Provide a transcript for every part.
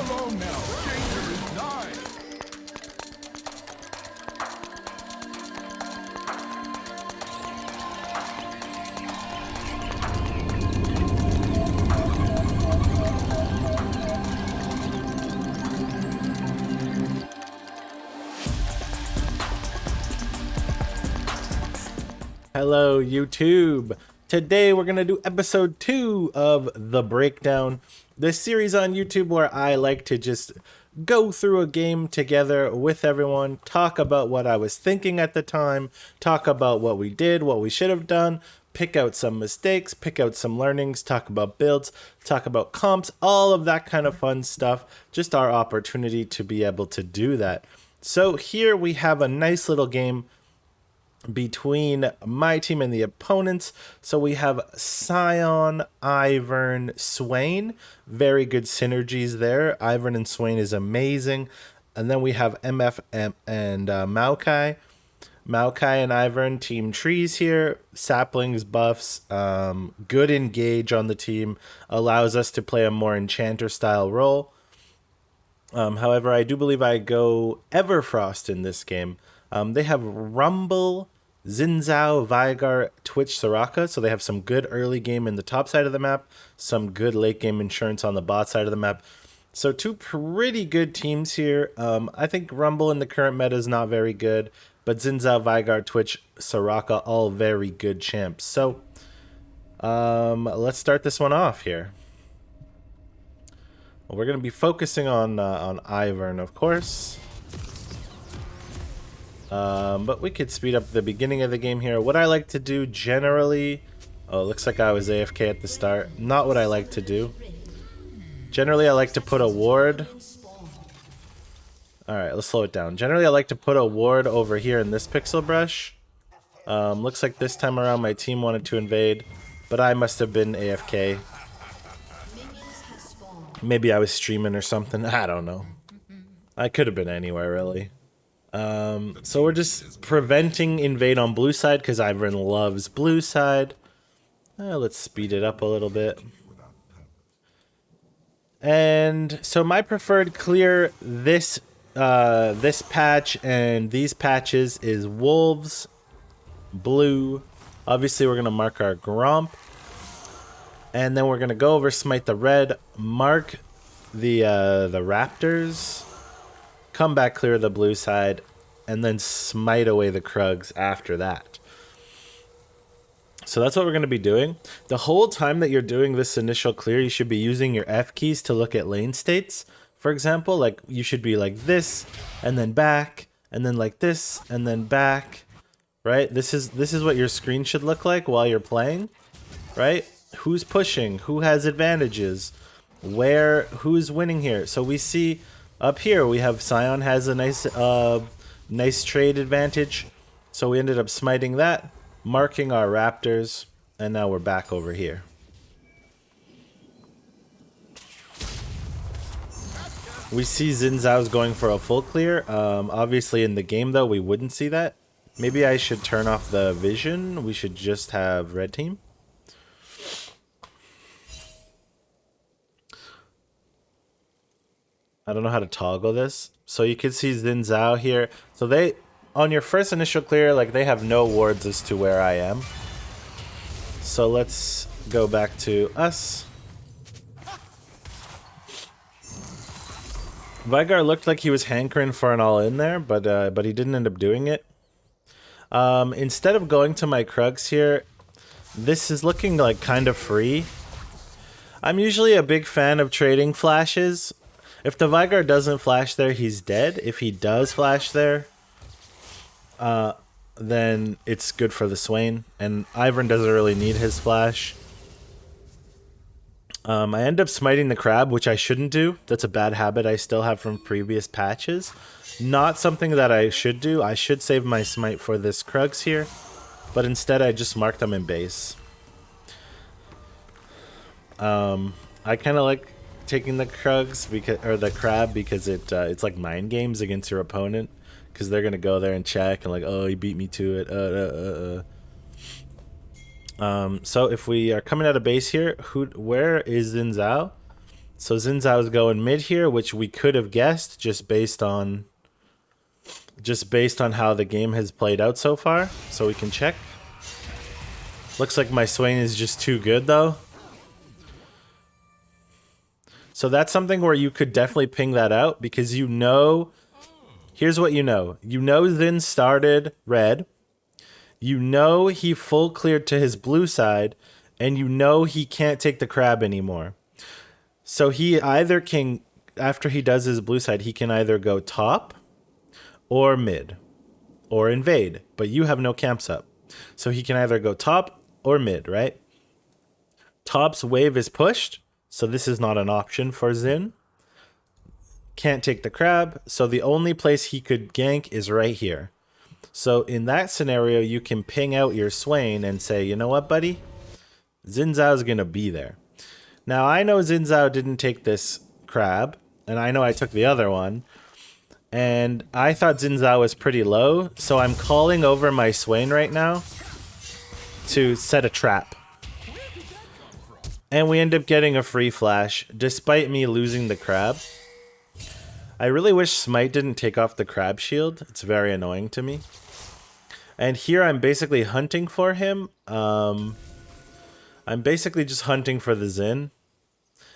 alone now. Danger is nigh. Hello, YouTube. Today we're going to do episode 2 of The Breakdown, this series on YouTube where I like to just go through a game together with everyone, talk about what I was thinking at the time, talk about what we did, what we should have done, pick out some mistakes, pick out some learnings, talk about builds, talk about comps, all of that kind of fun stuff. Just our opportunity to be able to do that. So here we have a nice little game between my team and the opponents. So we have Scion, Ivern, Swain. Very good synergies there. Ivern and Swain is amazing. And then we have MF and Maokai. Maokai and Ivern, team trees here. Saplings, buffs, good engage on the team. Allows us to play a more enchanter style role. However, I do believe I go Everfrost in this game. They have Rumble, Xin Veigar, Twitch, Soraka, so they have some good early game in the top side of the map, some good late game insurance on the bot side of the map. So two pretty good teams here. I think Rumble in the current meta is not very good, but Xin Veigar, Twitch, Soraka, all very good champs. So let's start this one off here. Well, we're going to be focusing on Ivern, of course. But we could speed up the beginning of the game here. What I like to do generally... Oh, looks like I was AFK at the start. Not what I like to do. Generally, I like to put a ward... Alright, let's slow it down. Generally, I like to put a ward over here in this pixel brush. Looks like this time around my team wanted to invade, but I must have been AFK. Maybe I was streaming or something. I don't know. I could have been anywhere, really. So we're just preventing invade on blue side because Ivern loves blue side. Let's speed it up a little bit. And so my preferred clear this patch and these patches is wolves, blue. Obviously we're gonna mark our Gromp, and then we're gonna go over smite the red, mark the raptors. Come back, clear the blue side, and then smite away the Krugs after that. So that's what we're going to be doing. The whole time that you're doing this initial clear, you should be using your F keys to look at lane states. For example, like you should be like this, and then back, and then like this, and then back, right? This is what your screen should look like while you're playing, right? Who's pushing? Who has advantages? Who's winning here? So we see... Up here, we have Scion has a nice trade advantage. So we ended up smiting that, marking our raptors, and now we're back over here. We see Xin Zhao's going for a full clear. Obviously, in the game, though, we wouldn't see that. Maybe I should turn off the vision. We should just have red team. I don't know how to toggle this. So you can see Xin Zhao here. So they, on your first initial clear, like they have no wards as to where I am. So let's go back to us. Veigar looked like he was hankering for an all-in there, but he didn't end up doing it. Instead of going to my Krugs here, this is looking like kind of free. I'm usually a big fan of trading flashes. If the Veigar doesn't flash there, he's dead. If he does flash there, then it's good for the Swain. And Ivern doesn't really need his flash. I end up smiting the crab, which I shouldn't do. That's a bad habit I still have from previous patches. Not something that I should do. I should save my smite for this Krugs here. But instead, I just marked them in base. I kind of like taking the Krugs the crab because it's like mind games against your opponent, because they're gonna go there and check and like, oh, he beat me to it. So if we are coming out of base here, where is Xin Zhao? So Xin Zhao's going mid here, which we could have guessed just based on how the game has played out so far. So we can check. Looks like my Swain is just too good though. So that's something where you could definitely ping that out because you know, here's what you know. You know Xin started red. You know he full cleared to his blue side, and you know he can't take the crab anymore. So he either can, after he does his blue side, he can either go top or mid or invade, but you have no camps up. So he can either go top or mid, right? Top's wave is pushed, so this is not an option for Xin. Can't take the crab, so the only place he could gank is right here. So in that scenario, you can ping out your Swain and say, you know what, buddy? Xin Zhao's going to be there. Now, I know Xin Zhao didn't take this crab, and I know I took the other one. And I thought Xin Zhao was pretty low, so I'm calling over my Swain right now to set a trap. And we end up getting a free flash, despite me losing the crab. I really wish Smite didn't take off the crab shield. It's very annoying to me. And here I'm basically hunting for him. I'm basically just hunting for the Xin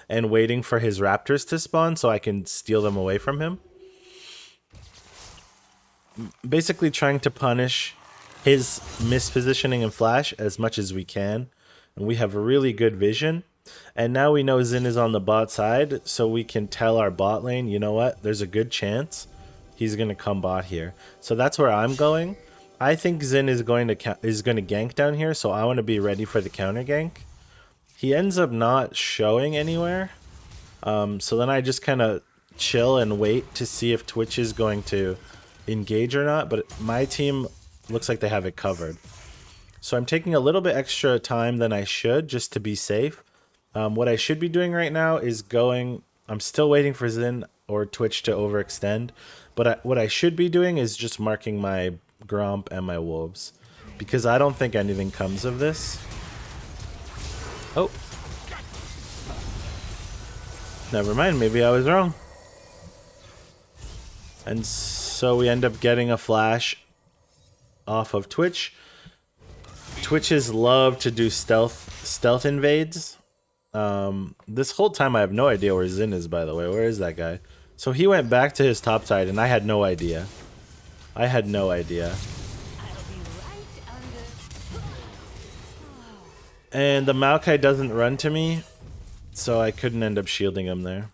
and waiting for his raptors to spawn so I can steal them away from him. Basically trying to punish his mispositioning and flash as much as we can. And we have really good vision. And now we know Xin is on the bot side, so we can tell our bot lane, you know what, there's a good chance he's going to come bot here. So that's where I'm going. I think Xin is going to gank down here, so I want to be ready for the counter gank. He ends up not showing anywhere. So then I just kind of chill and wait to see if Twitch is going to engage or not, but my team looks like they have it covered. So I'm taking a little bit extra time than I should just to be safe. What I should be doing right now is I'm still waiting for Xin or Twitch to overextend, but what I should be doing is just marking my Gromp and my Wolves, because I don't think anything comes of this. Oh. Never mind, maybe I was wrong. And so we end up getting a flash off of Twitch. Twitches love to do stealth invades. This whole time I have no idea where Xin is, by the way. Where is that guy? So he went back to his top side and I had no idea. I had no idea. And the Maokai doesn't run to me, so I couldn't end up shielding him there.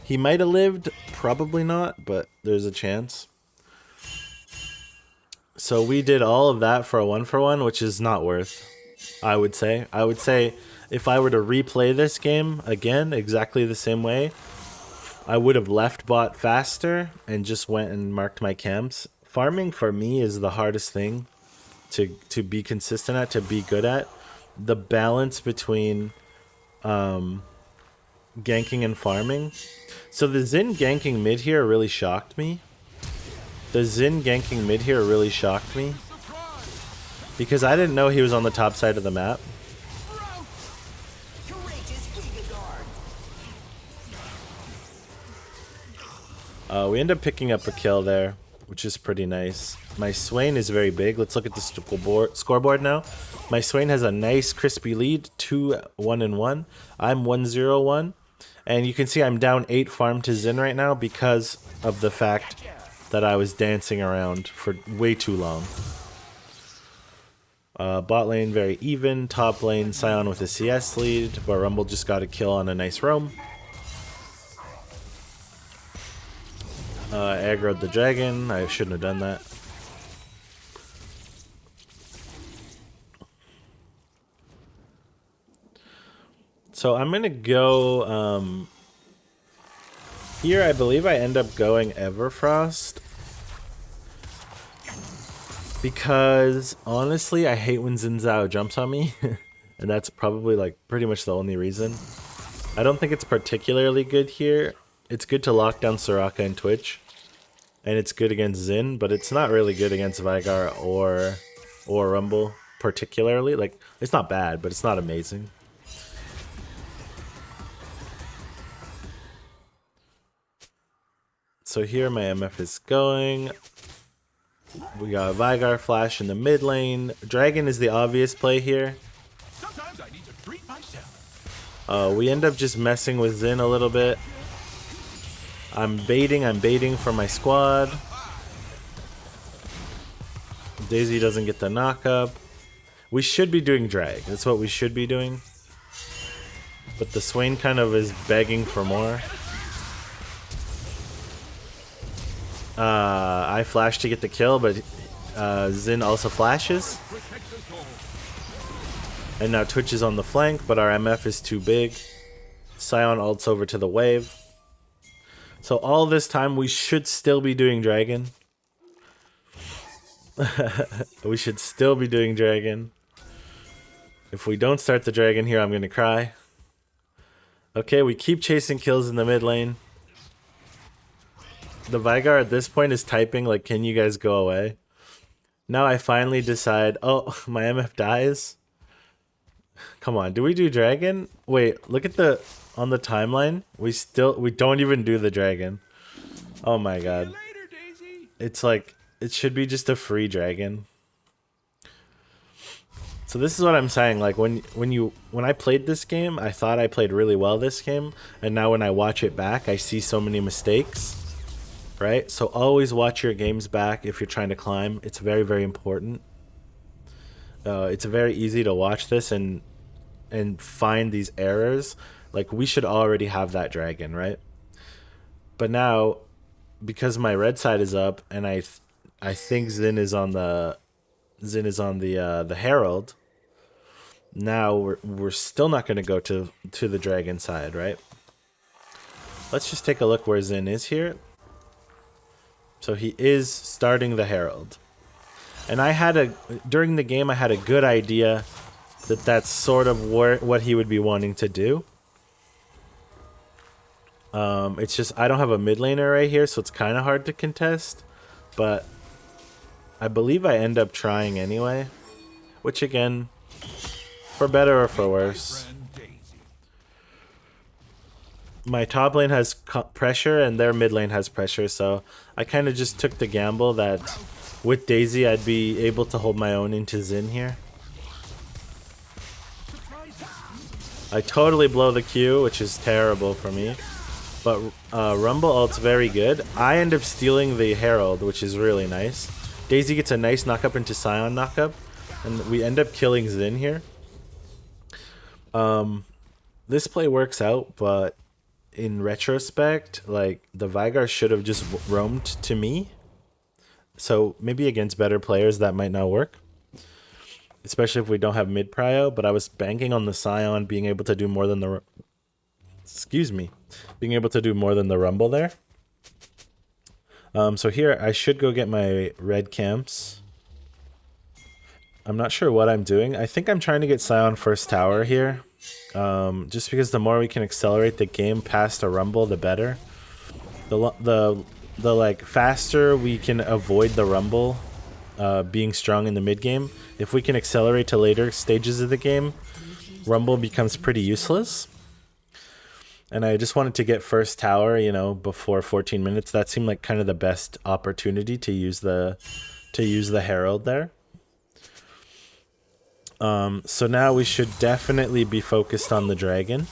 He might have lived, probably not, but there's a chance. So we did all of that for a 1-for-1, which is not worth, I would say. I would say if I were to replay this game again exactly the same way, I would have left bot faster and just went and marked my camps. Farming for me is the hardest thing to be consistent at, to be good at. The balance between ganking and farming. So the Xin ganking mid here really shocked me. Because I didn't know he was on the top side of the map. We end up picking up a kill there, which is pretty nice. My Swain is very big. Let's look at the scoreboard now. My Swain has a nice crispy lead, 2-1-1. I'm 1-0-1. And you can see I'm down 8 farm to Xin right now because of the fact that I was dancing around for way too long. Bot lane very even. Top lane Sion with a CS lead, but Rumble just got a kill on a nice roam. Aggroed the dragon. I shouldn't have done that. So I'm gonna go here. I believe I end up going Everfrost because honestly I hate when Xin Zhao jumps on me and that's probably like pretty much the only reason. I don't think it's particularly good here. It's good to lock down Soraka and Twitch, and it's good against Xin, but it's not really good against Veigar or Rumble particularly. Like, it's not bad, but it's not amazing. So here my MF is going. We got Vigar Flash in the mid lane. Dragon is the obvious play here. Sometimes I need to treat myself. We end up just messing with Xin a little bit. I'm baiting for my squad. Daisy doesn't get the knock-up. We should be doing drag. That's what we should be doing. But the Swain kind of is begging for more. I flash to get the kill, but Xin also flashes. And now Twitch is on the flank, but our MF is too big. Sion ults over to the wave. So all this time we should still be doing dragon. We should still be doing dragon. If we don't start the dragon here, I'm gonna cry. Okay, we keep chasing kills in the mid lane. The Vigar at this point is typing like, can you guys go away? Now I finally decide, oh, my MF dies. Come on, do we do dragon? Wait, look at on the timeline. We don't even do the dragon. Oh my god. It's like, it should be just a free dragon. So this is what I'm saying, like when I played this game, I thought I played really well this game, and now when I watch it back, I see so many mistakes. Right? So always watch your games back if you're trying to climb. It's very, very important. It's very easy to watch this and find these errors. Like, we should already have that dragon, right? But now, because my red side is up and I think Xin is on the Herald. Now we're still not going to go to the dragon side, right? Let's just take a look where Xin is here. So he is starting the Herald. And during the game I had a good idea that that's sort of what he would be wanting to do. It's just I don't have a mid laner right here, so it's kind of hard to contest. But I believe I end up trying anyway. Which again, for better or for worse. My top lane has pressure and their mid lane has pressure, so I kind of just took the gamble that with Daisy I'd be able to hold my own into Xin here. I totally blow the Q, which is terrible for me, but Rumble ult's very good. I end up stealing the Herald, which is really nice. Daisy gets a nice knock-up into Sion knock-up, and we end up killing Xin here. This play works out, but in retrospect, like, the Vigar should have just roamed to me. So maybe against better players that might not work. Especially if we don't have mid prio, but I was banking on the Sion being able to do more than the... being able to do more than the Rumble there. So here, I should go get my red camps. I'm not sure what I'm doing. I think I'm trying to get Sion first tower here. Just because the more we can accelerate the game past a Rumble, the better. The like faster we can avoid the Rumble being strong in the mid game. If we can accelerate to later stages of the game, Rumble becomes pretty useless. And I just wanted to get first tower, you know, before 14 minutes. That seemed like kind of the best opportunity to use the Herald there. So now we should definitely be focused on the dragon.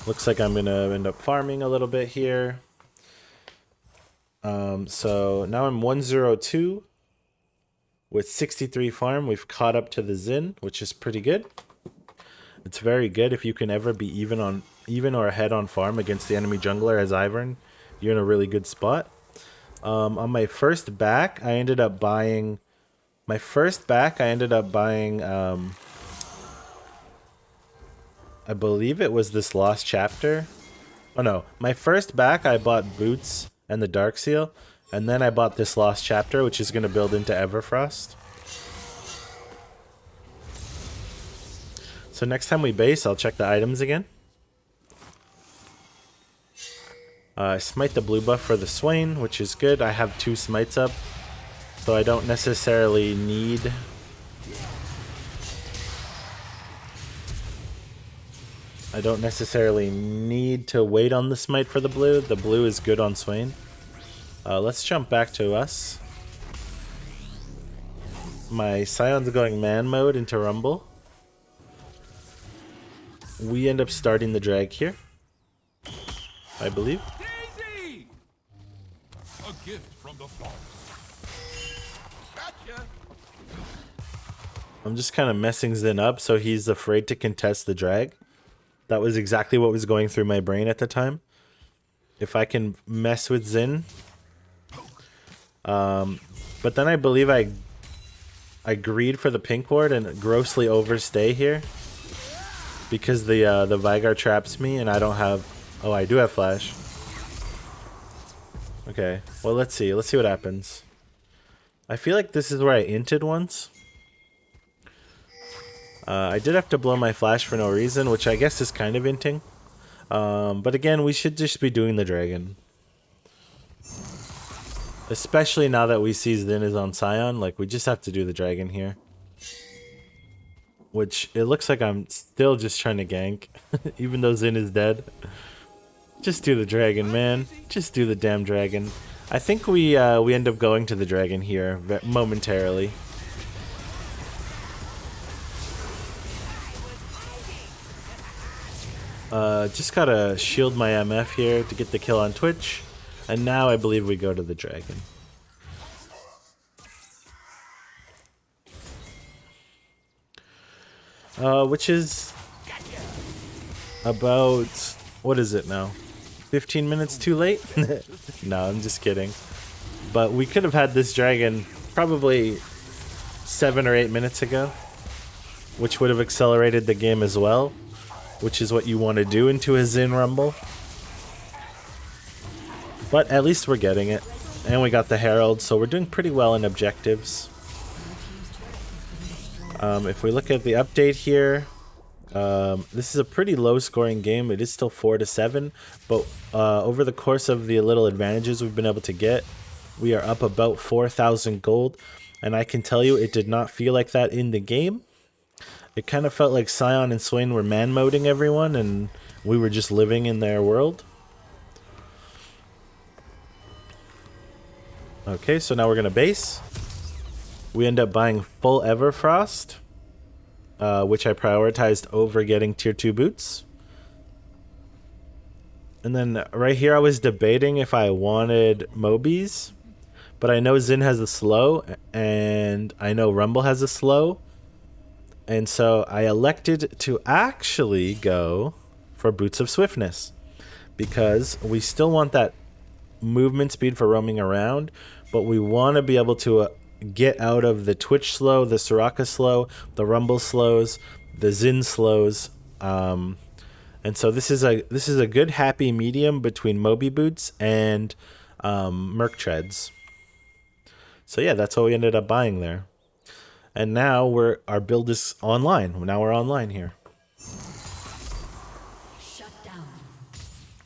Looks like I'm gonna end up farming a little bit here. So now I'm 102 with 63 farm. We've caught up to the Xin, which is pretty good. It's very good if you can ever be even or ahead on farm against the enemy jungler as Ivern. You're in a really good spot. On my first back, I ended up buying. I believe it was this Lost Chapter. Oh no, my first back I bought Boots and the Dark Seal, and then I bought this Lost Chapter, which is going to build into Everfrost. So next time we base, I'll check the items again. Smite the blue buff for the Swain, which is good. I have 2 smites up, so I don't necessarily need... to wait on the smite for the blue. The blue is good on Swain. Let's jump back to us. My Scion's going man mode into Rumble. We end up starting the drag here, I believe. Daisy! A gift from the forest. Gotcha. I'm just kind of messing Zin up so he's afraid to contest the drag. That was exactly what was going through my brain at the time. If I can mess with Zin. But then I believe I greed for the pink ward and grossly overstay here. Because the Vigar traps me and I don't have... Oh, I do have flash. Okay, well let's see. Let's see what happens. I feel like this is where I inted once. I did have to blow my flash for no reason, which I guess is kind of inting. But again, we should just be doing the dragon. Especially now that we see Zin is on Scion, like we just have to do the dragon here. Which it looks like I'm still just trying to gank, even though Zin is dead. Just do the dragon, man. Just do the damn dragon. I think we end up going to the dragon here momentarily. Just gotta shield my MF here to get the kill on Twitch. And now I believe we go to the dragon. Which is about, what is it now? 15 minutes too late? No, I'm just kidding. But we could have had this dragon probably 7 or 8 minutes ago, which would have accelerated the game as well, which is what you want to do into a Zin Rumble. But at least we're getting it. And we got the Herald, so we're doing pretty well in objectives. If we look at the update here, this is a pretty low scoring game. It is still 4-7, but over the course of the little advantages we've been able to get, we are up about 4,000 gold. And I can tell you it did not feel like that in the game. It kind of felt like Scion and Swain were man-moding everyone and we were just living in their world. Okay, so now we're going to base. We end up buying full Everfrost, which I prioritized over getting tier 2 boots. And then right here I was debating if I wanted Mobies, but I know Zin has a slow, and I know Rumble has a slow. And so I elected to actually go for Boots of Swiftness, because we still want that movement speed for roaming around, but we want to be able to get out of the Twitch slow, the Soraka slow, the Rumble slows, the Zin slows, and so this is a good happy medium between Moby Boots and Merc Treads. So yeah, that's what we ended up buying there, and now our build is online. Now we're online here.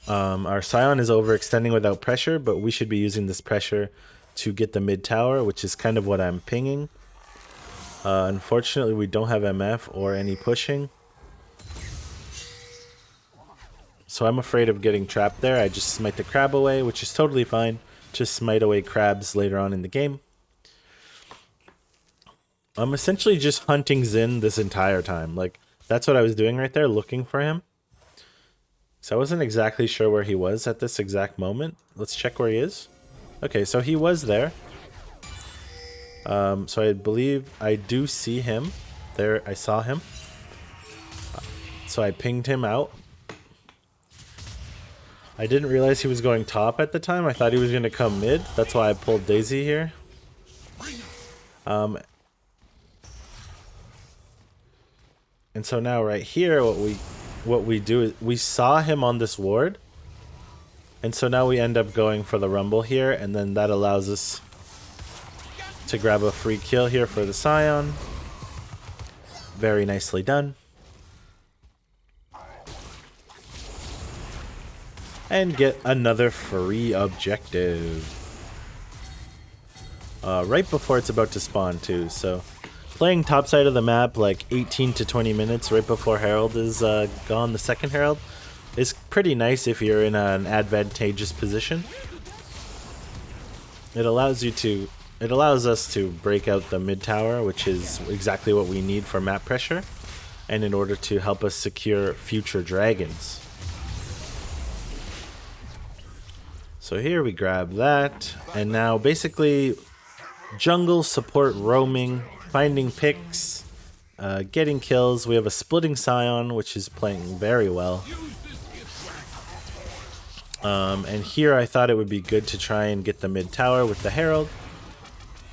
Our Scion is overextending without pressure, but we should be using this pressure to get the mid tower, which is kind of what I'm pinging. Unfortunately, we don't have MF or any pushing. So I'm afraid of getting trapped there. I just smite the crab away, which is totally fine. Just smite away crabs later on in the game. I'm essentially just hunting Zin this entire time. Like, that's what I was doing right there, looking for him. So I wasn't exactly sure where he was at this exact moment. Let's check where he is. Okay, so he was there. So I believe I do see him. There, I saw him. So I pinged him out. I didn't realize he was going top at the time. I thought he was going to come mid. That's why I pulled Daisy here. And so now right here, what we do is we saw him on this ward, and so now we end up going for the Rumble here, and then that allows us to grab a free kill here for the Scion. Very nicely done. And get another free objective right before it's about to spawn too. So playing top side of the map like 18 to 20 minutes right before Herald is gone, the second Herald, is pretty nice if you're in an advantageous position. It allows us to break out the mid tower, which is exactly what we need for map pressure, and in order to help us secure future dragons. So here we grab that, and now basically jungle support, roaming, finding picks, getting kills. We have a splitting Scion, which is playing very well. And here I thought it would be good to try and get the mid tower with the Herald.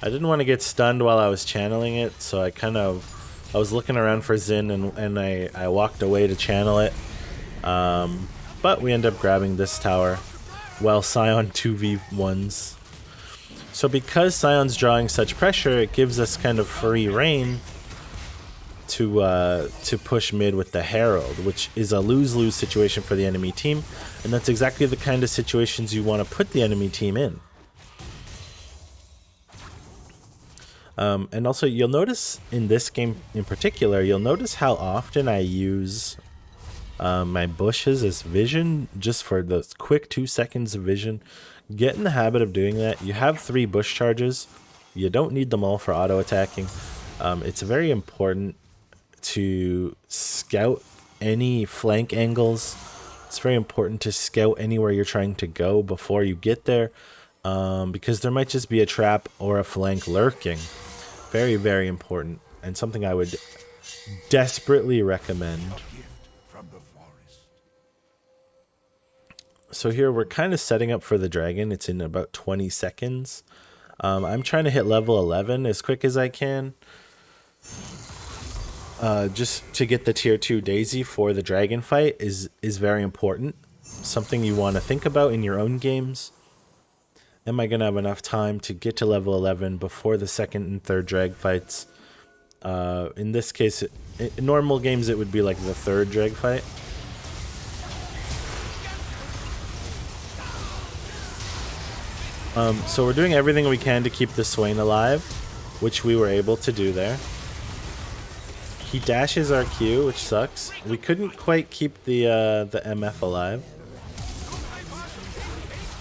I didn't want to get stunned while I was channeling it, so I was looking around for Xin, and I walked away to channel it. But we end up grabbing this tower while Scion 2v1s. So because Scion's drawing such pressure, it gives us kind of free reign to push mid with the Herald, which is a lose-lose situation for the enemy team, and that's exactly the kind of situations you want to put the enemy team in. And also, you'll notice in this game in particular, you'll notice how often I use my bushes as vision, just for those quick 2 seconds of vision. Get in the habit of doing that. You have 3 bush charges. You don't need them all for auto attacking. It's very important to scout any flank angles. It's very important to scout anywhere you're trying to go before you get there, because there might just be a trap or a flank lurking. Very, very important, and something I would desperately recommend. So here we're kind of setting up for the dragon. It's in about 20 seconds. I'm trying to hit level 11 as quick as I can, just to get the tier 2 Daisy for the dragon fight is very important. Something you want to think about in your own games. Am I going to have enough time to get to level 11 before the second and third drag fights? In this case, in normal games, it would be like the third drag fight. So we're doing everything we can to keep the Swain alive, which we were able to do there. He dashes our Q, which sucks. We couldn't quite keep the MF alive.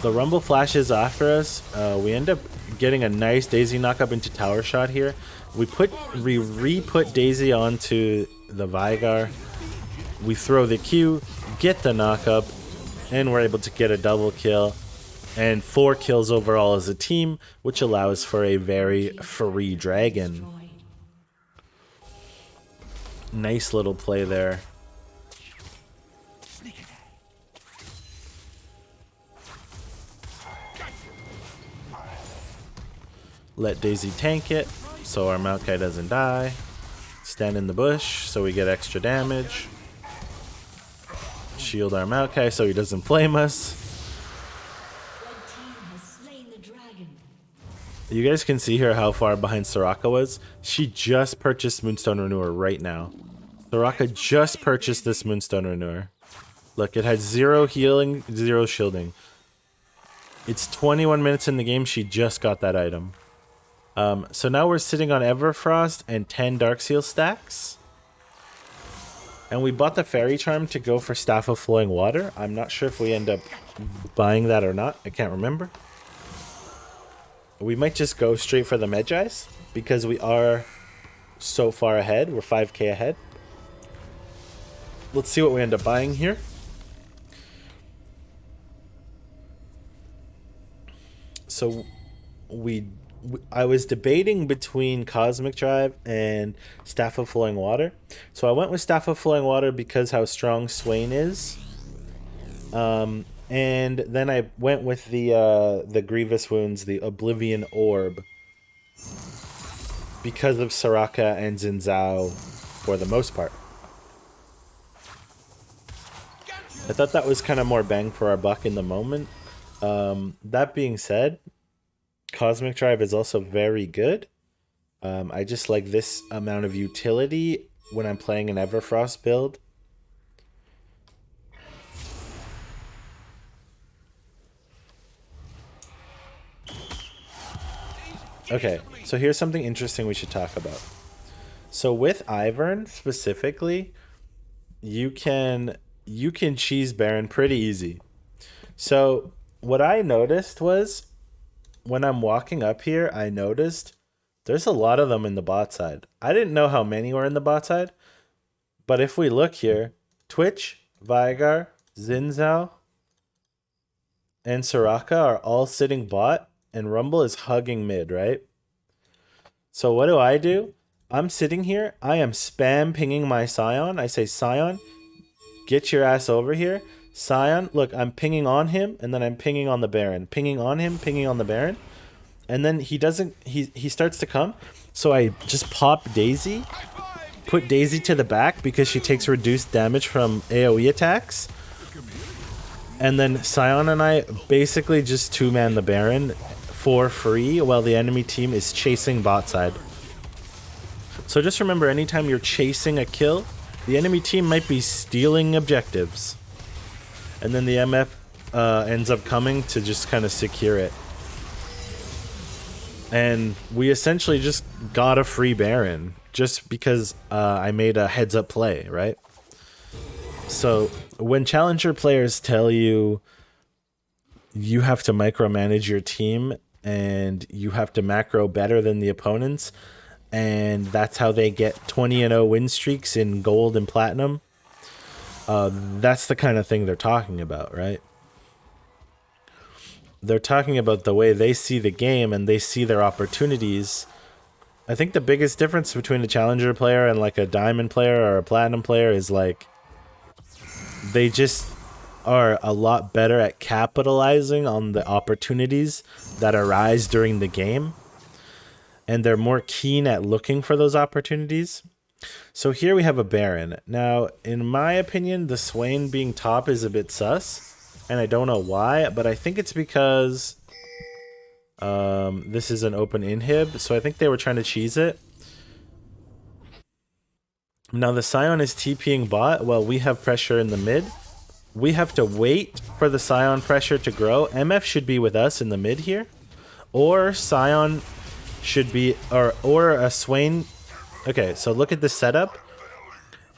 The Rumble flashes after us. We end up getting a nice Daisy knockup into tower shot here. We re-put Daisy onto the Vigar. We throw the Q, get the knockup, and we're able to get a double kill. And 4 kills overall as a team, which allows for a very free dragon. Nice little play there. Let Daisy tank it so our Maokai doesn't die. Stand in the bush so we get extra damage. Shield our Maokai so he doesn't flame us. You guys can see here how far behind Soraka was. She just purchased Moonstone Renewer right now. Soraka just purchased this Moonstone Renewer. Look, it has 0 healing, 0 shielding. It's 21 minutes in the game. She just got that item. So now we're sitting on Everfrost and 10 Darkseal stacks. And we bought the Fairy Charm to go for Staff of Flowing Water. I'm not sure if we end up buying that or not. I can't remember. We might just go straight for the Medjais because we are so far ahead. We're 5k ahead. Let's see what we end up buying here. So I was debating between Cosmic Drive and Staff of Flowing Water. So I went with Staff of Flowing Water because how strong Swain is. And then I went with the Grievous Wounds, the Oblivion Orb, because of Soraka and Xin Zhao for the most part. I thought that was kind of more bang for our buck in the moment. That being said, Cosmic Drive is also very good. I just like this amount of utility when I'm playing an Everfrost build. Okay, so here's something interesting we should talk about. So with Ivern specifically, you can cheese Baron pretty easy. So what I noticed was when I'm walking up here, I noticed there's a lot of them in the bot side. I didn't know how many were in the bot side, but if we look here, Twitch, Vigar, Zinzao, and Soraka are all sitting bot, and Rumble is hugging mid, right? So what do? I'm sitting here. I am spam pinging my Scion. I say, Scion, get your ass over here. Scion, look, I'm pinging on him, and then I'm pinging on the Baron. Pinging on him, pinging on the Baron. And then he doesn't, he starts to come. So I just pop Daisy, put Daisy to the back because she takes reduced damage from AoE attacks. And then Scion and I basically just two-man the Baron for free while the enemy team is chasing bot side. So just remember, anytime you're chasing a kill, the enemy team might be stealing objectives. And then the MF ends up coming to just kind of secure it. And we essentially just got a free Baron just because I made a heads-up play, right? So when challenger players tell you you have to micromanage your team and you have to macro better than the opponents, and that's how they get 20-0 win streaks in gold and platinum, that's the kind of thing they're talking about, right? They're talking about the way they see the game and they see their opportunities. I think the biggest difference between a challenger player and like a diamond player or a platinum player is like they just are a lot better at capitalizing on the opportunities that arise during the game. And they're more keen at looking for those opportunities. So here we have a Baron. Now, in my opinion, the Swain being top is a bit sus. And I don't know why, but I think it's because this is an open inhib. So I think they were trying to cheese it. Now the Scion is TPing bot while we have pressure in the mid. We have to wait for the Scion pressure to grow. MF should be with us in the mid here. Or Scion should be, or a Swain. Okay, so look at the setup.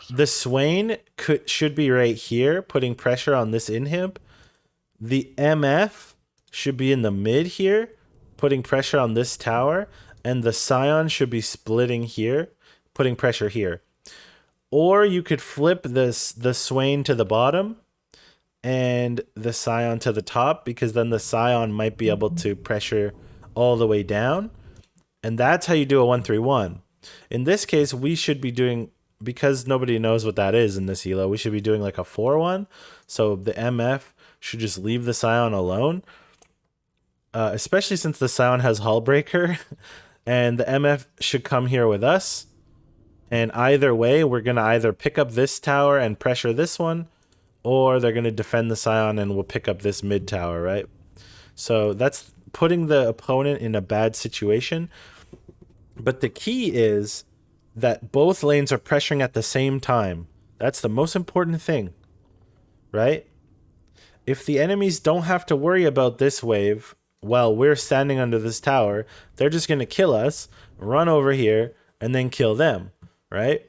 The Swain should be right here, putting pressure on this inhib. The MF should be in the mid here, putting pressure on this tower. And the Scion should be splitting here, putting pressure here. Or you could flip the Swain to the bottom and the Scion to the top, because then the Scion might be able to pressure all the way down. And that's how you do a 1-3-1. In this case, we should be doing, because nobody knows what that is in this elo, we should be doing like a 4-1. So the MF should just leave the Scion alone. Especially since the Scion has Hull Breaker. And the MF should come here with us. And either way, we're going to either pick up this tower and pressure this one, or they're going to defend the Scion and we'll pick up this mid tower, right? So that's putting the opponent in a bad situation. But the key is that both lanes are pressuring at the same time. That's the most important thing, right? If the enemies don't have to worry about this wave while we're standing under this tower, they're just going to kill us, run over here, and then kill them, right?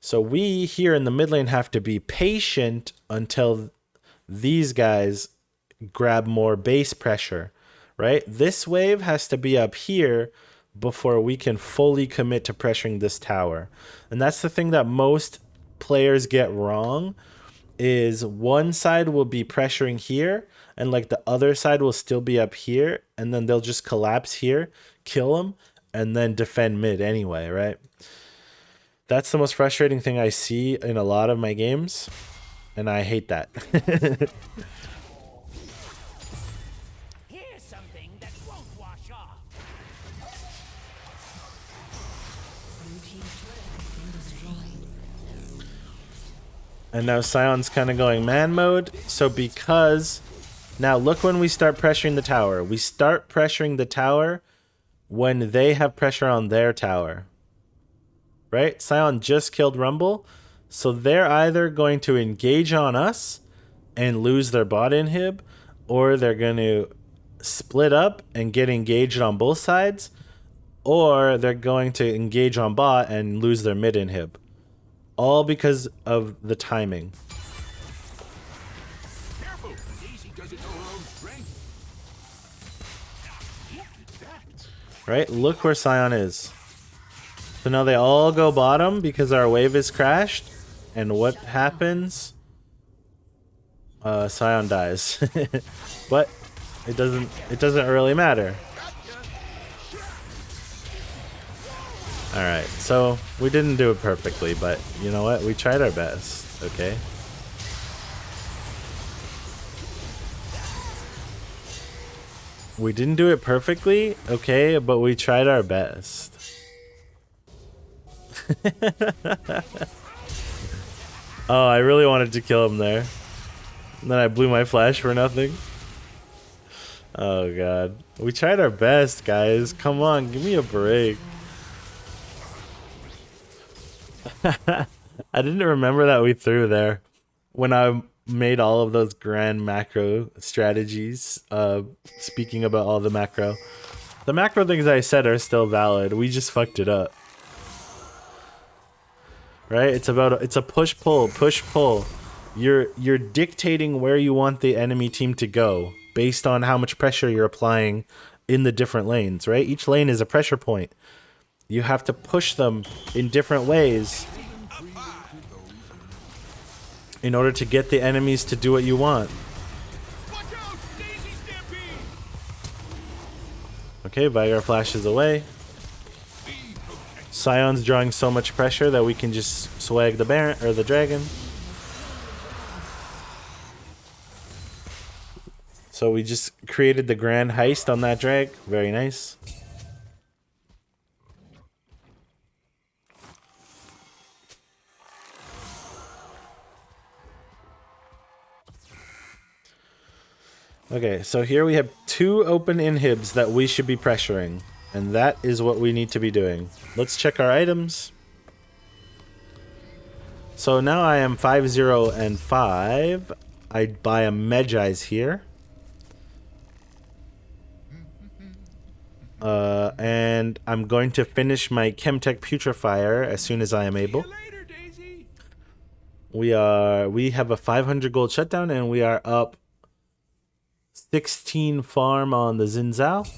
So we here in the mid lane have to be patient until these guys grab more base pressure, right? This wave has to be up here before we can fully commit to pressuring this tower. And that's the thing that most players get wrong, is one side will be pressuring here and like the other side will still be up here, and then they'll just collapse here, kill them, and then defend mid anyway, right? That's the most frustrating thing I see in a lot of my games, and I hate that. Here's something that won't wash off. And now Scion's kind of going man mode. So because now look, when we start pressuring the tower, we start pressuring the tower when they have pressure on their tower, right? Scion just killed Rumble. So they're either going to engage on us and lose their bot inhib, or they're going to split up and get engaged on both sides, or they're going to engage on bot and lose their mid inhib. All because of the timing. Careful! Daisy doesn't know her own strength. Right? Look where Scion is. So now they all go bottom because our wave is crashed. And what happens? Scion dies. But it doesn't really matter. Alright, so we didn't do it perfectly, but you know what? We tried our best, okay? We didn't do it perfectly, okay, but we tried our best. Oh, I really wanted to kill him there. And then I blew my flash for nothing. Oh god. We tried our best, guys. Come on, give me a break. I didn't remember that we threw there when I made all of those grand macro strategies. Speaking about all the macro things I said are still valid. We just fucked it up, right? It's a push pull. You're dictating where you want the enemy team to go based on how much pressure you're applying in the different lanes, right? Each lane is a pressure point. You have to push them in different ways in order to get the enemies to do what you want. Okay, Vigar flashes away. Scion's drawing so much pressure that we can just swag the Baron or the dragon. So we just created the grand heist on that drag. Very nice. Okay, so here we have 2 open inhibs that we should be pressuring. And that is what we need to be doing. Let's check our items. So now I am 5-0 and 5. I buy a Medjai's here. And I'm going to finish my Chemtech Putrefier as soon as I am able. We have a 500 gold shutdown and we are up 16 farm on the Xin Zhao.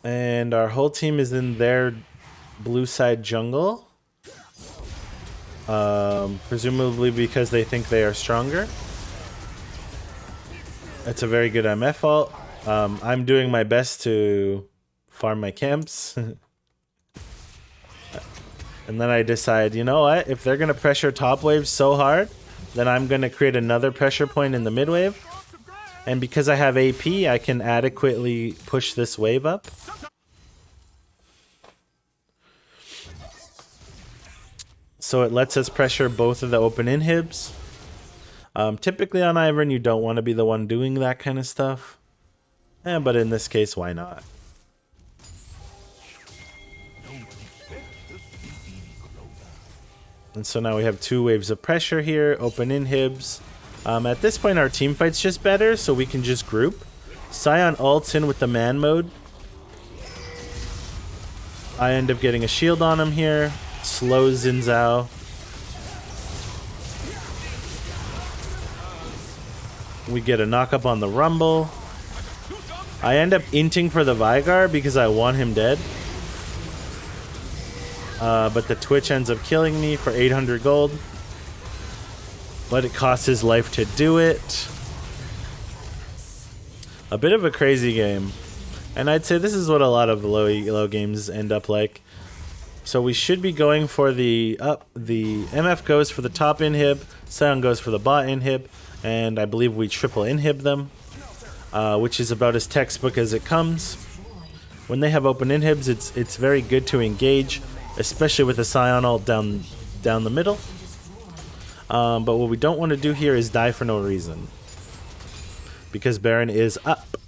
And our whole team is in their blue side jungle. Presumably because they think they are stronger. That's a very good MF ult. I'm doing my best to farm my camps. And then I decide, you know what? If they're going to pressure top wave so hard, then I'm going to create another pressure point in the mid wave. And because I have AP, I can adequately push this wave up. So it lets us pressure both of the open inhibs. Typically on Ivern, you don't want to be the one doing that kind of stuff. But in this case, why not? And so now we have 2 waves of pressure here, open inhibs. At this point, our team fight's just better, so we can just group. Scion ults in with the man mode. I end up getting a shield on him here. Slows Xin Zhao. We get a knock-up on the Rumble. I end up inting for the Vigar because I want him dead. But the Twitch ends up killing me for 800 gold. But it costs his life to do it. A bit of a crazy game. And I'd say this is what a lot of low games end up like. So we should be going for the MF goes for the top inhib, Scion goes for the bot inhib, and I believe we triple inhib them, which is about as textbook as it comes. When they have open inhibs, it's very good to engage, especially with a Scion ult down the middle. But what we don't want to do here is die for no reason, because Baron is up,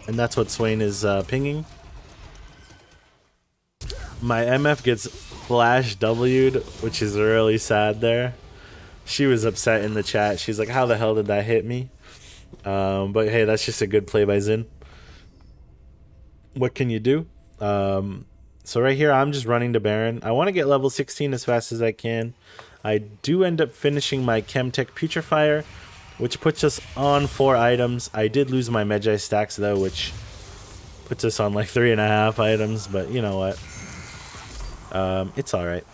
and that's what Swain is pinging. My MF gets flash W'd, which is really sad there. She was upset in the chat. She's like, how the hell did that hit me? But hey, that's just a good play by Xin. What can you do? So right here, I'm just running to Baron. I want to get level 16 as fast as I can. I do end up finishing my Chemtech Putrefier. which puts us on 4 items. I did lose my Magi stacks though, which puts us on like 3.5 items, but you know what? It's alright.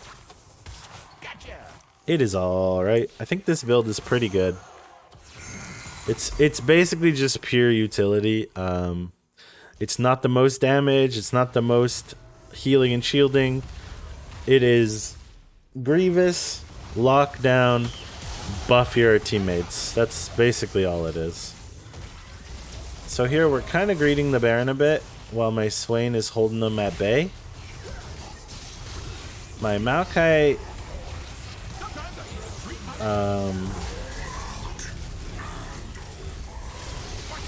It is alright. I think this build is pretty good. It's basically just pure utility. It's not the most damage, it's not the most healing and shielding. It is Grievous, lockdown, buff your teammates. That's basically all it is. So here we're kind of greeting the Baron a bit while my Swain is holding them at bay. My Maokai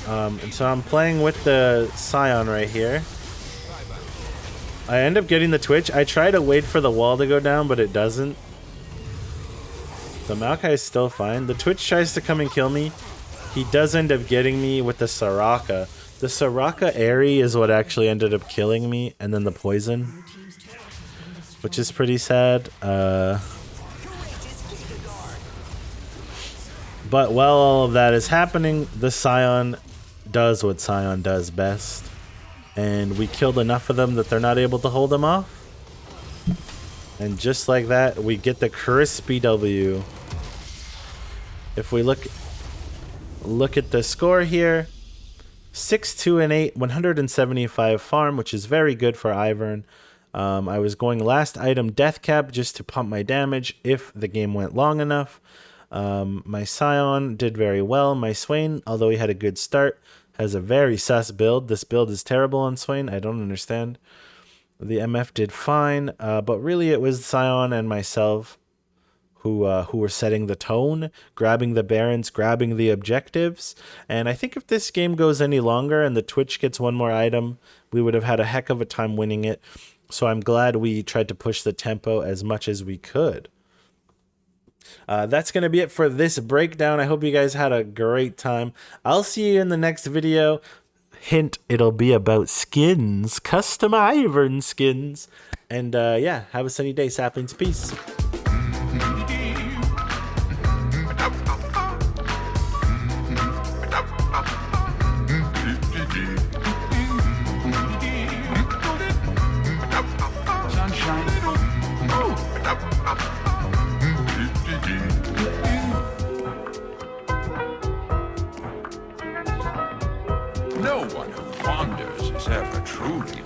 and so I'm playing with the Scion right here. I end up getting the Twitch. I try to wait for the wall to go down, but it doesn't. The Maokai is still fine. The Twitch tries to come and kill me. He does end up getting me with the Soraka. The Soraka Airy is what actually ended up killing me, and then the poison, which is pretty sad. But while all of that is happening, the Scion does what Scion does best. And we killed enough of them that they're not able to hold them off. And just like that, we get the crispy W. If we look at the score here, 6-2 and 8, 175 farm, which is very good for Ivern. I was going last item death cap just to pump my damage if the game went long enough. My Scion did very well. My Swain, although he had a good start, has a very sus build. This build is terrible on Swain. I don't understand. The MF did fine, but really it was Scion and myself who were setting the tone, grabbing the Barons, grabbing the objectives. And I think if this game goes any longer and the Twitch gets one more item, we would have had a heck of a time winning it. So I'm glad we tried to push the tempo as much as we could. That's going to be it for this breakdown. I hope you guys had a great time. I'll see you in the next video. Hint, it'll be about skins, custom Ivern skins. And yeah, have a sunny day, saplings. Peace. No one who wanders is ever truly